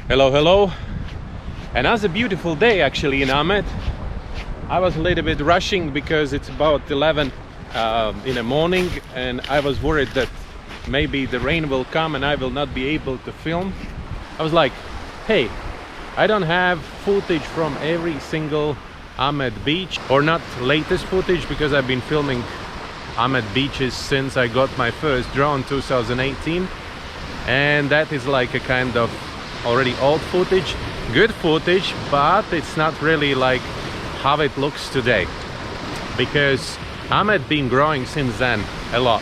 Hello. Another beautiful day actually in Amed. I was a little bit rushing because it's about 11 in the morning, and I was worried that maybe the rain will come and I will not be able to film. I was like, hey, I don't have footage from every single Amed beach, or not latest footage, because I've been filming Amed beaches since I got my first drone 2018, and that is like a kind of already old footage, good footage, but it's not really like how it looks today, because Amed been growing since then a lot.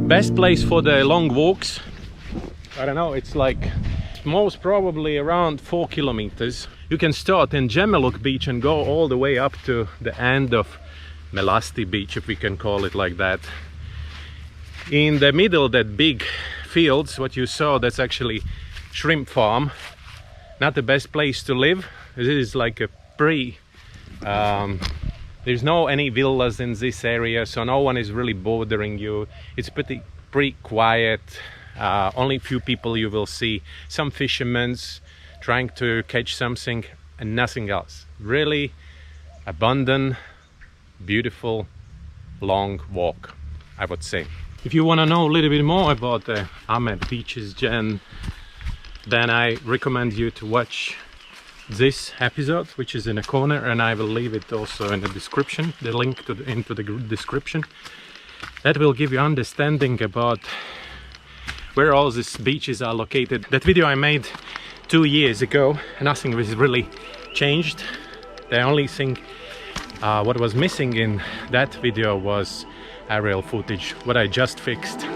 Best place for the long walks. I don't know, it's like most probably around 4 kilometers. You can start in Gemeluk beach and go all the way up to the end of Melasti beach, if we can call it like that. In the middle, that big fields, what you saw, that's actually shrimp farm. Not the best place to live. It is like a there's no any villas in this area, so no one is really bothering you. It's pretty quiet. Only few people you will see. Some fishermen trying to catch something and nothing else. Really abundant, beautiful, long walk, I would say. If you want to know a little bit more about the Amed beaches, then I recommend you to watch this episode, which is in the corner, and I will leave it also in the description, the link to into the description. That will give you understanding about where all these beaches are located. That video I made 2 years ago, nothing was really changed. The only thing what was missing in that video was aerial footage, what I just fixed.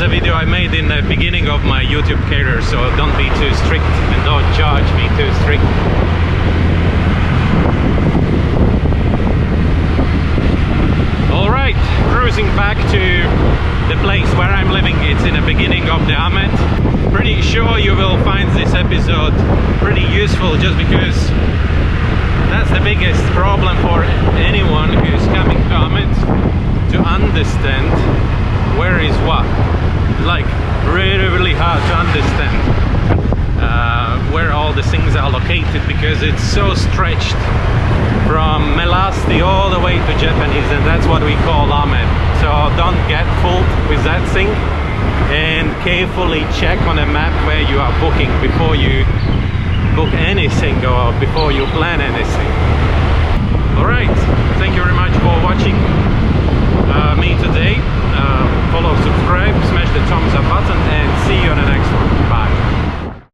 a video I made in the beginning of my YouTube career, so don't be too strict and don't judge me too strict. Alright, cruising back to the place where I'm living. It's in the beginning of the Amed. Pretty sure you will find this episode pretty useful, just because that's the biggest problem for anyone who's coming to Amed, to understand where is what. Like really hard to understand where all the things are located, because it's so stretched from Melasti all the way to Japanese, and that's what we call Amed. So don't get fooled with that thing, and carefully check on a map where you are booking before you book anything or before you plan anything.